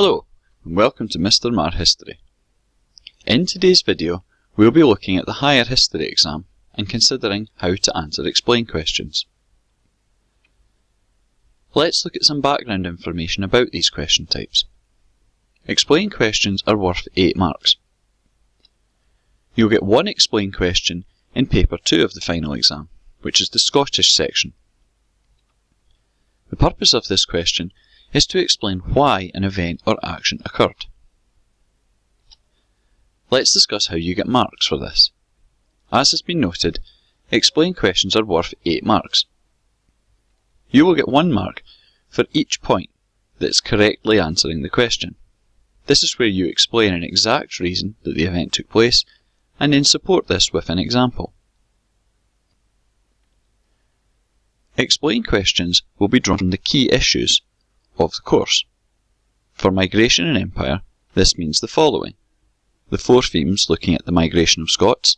Hello, and welcome to Mr. Marr History. In today's video, we'll be looking at the Higher History exam and considering how to answer explain questions. Let's look at some background information about these question types. Explain questions are worth 8 marks. You'll get one explain question in paper 2 of the final exam, which is the Scottish section. The purpose of this question is to explain why an event or action occurred. Let's discuss how you get marks for this. As has been noted, explain questions are worth 8 marks. You will get 1 mark for each point that's correctly answering the question. This is where you explain an exact reason that the event took place and then support this with an example. Explain questions will be drawn from the key issues of the course. For migration and empire, this means the following: the 4 themes looking at the migration of Scots,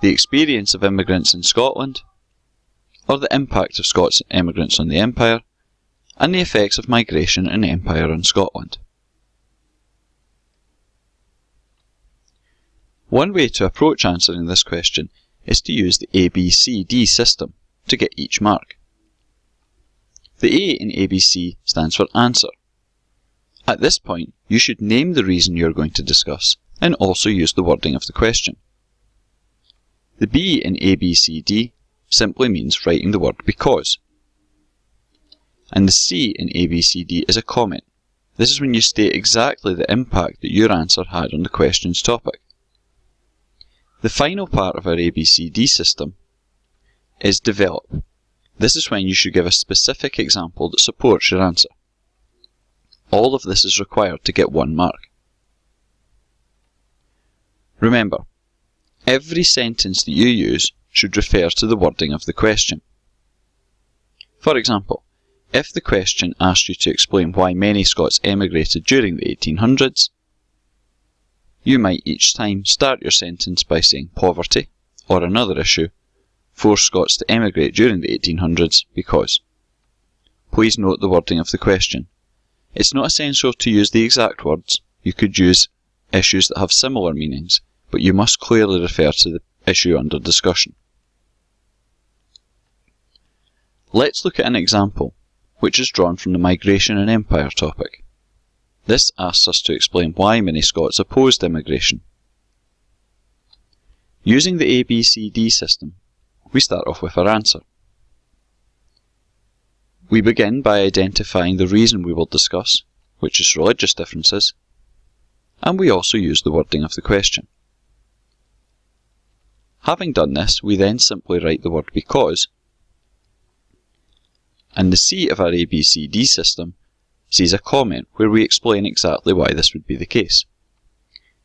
the experience of immigrants in Scotland, or the impact of Scots immigrants on the empire, and the effects of migration and empire on Scotland. One way to approach answering this question is to use the ABCD system to get each mark. The A in ABC stands for answer. At this point, you should name the reason you are going to discuss and also use the wording of the question. The B in ABCD simply means writing the word because. And the C in ABCD is a comment. This is when you state exactly the impact that your answer had on the question's topic. The final part of our ABCD system is develop. This is when you should give a specific example that supports your answer. All of this is required to get 1 mark. Remember, every sentence that you use should refer to the wording of the question. For example, if the question asked you to explain why many Scots emigrated during the 1800s, you might each time start your sentence by saying poverty, or another issue, forced Scots to emigrate during the 1800s because. Please note the wording of the question. It's not essential to use the exact words. You could use issues that have similar meanings, but you must clearly refer to the issue under discussion. Let's look at an example, which is drawn from the migration and empire topic. This asks us to explain why many Scots opposed immigration. Using the ABCD system, we start off with our answer. We begin by identifying the reason we will discuss, which is religious differences, and we also use the wording of the question. Having done this, we then simply write the word because, and the C of our ABCD system sees a comment where we explain exactly why this would be the case.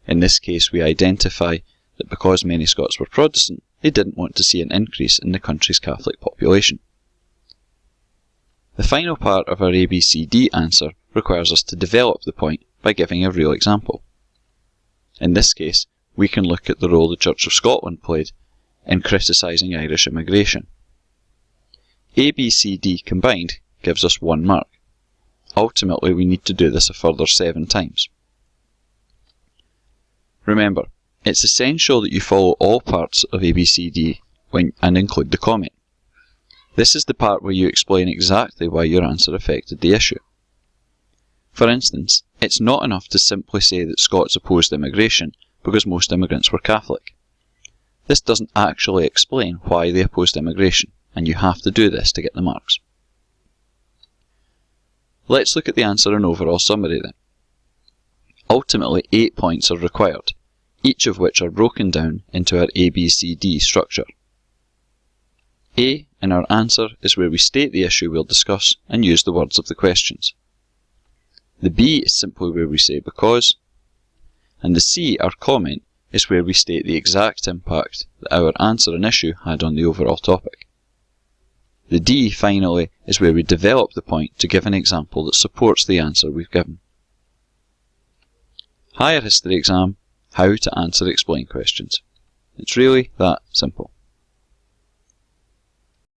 In this case, we identify that because many Scots were Protestant, they didn't want to see an increase in the country's Catholic population. The final part of our ABCD answer requires us to develop the point by giving a real example. In this case, we can look at the role the Church of Scotland played in criticising Irish immigration. ABCD combined gives us 1 mark. Ultimately, we need to do this a further 7 times. Remember, it's essential that you follow all parts of ABCD and include the comment. This is the part where you explain exactly why your answer affected the issue. For instance, it's not enough to simply say that Scots opposed immigration because most immigrants were Catholic. This doesn't actually explain why they opposed immigration, and you have to do this to get the marks. Let's look at the answer and overall summary then. Ultimately, 8 points are required, each of which are broken down into our ABCD structure. A in our answer is where we state the issue we'll discuss and use the words of the questions. The B is simply where we say because, and the C, our comment, is where we state the exact impact that our answer and issue had on the overall topic. The D, finally, is where we develop the point to give an example that supports the answer we've given. Higher History exam, how to answer explain questions. It's really that simple.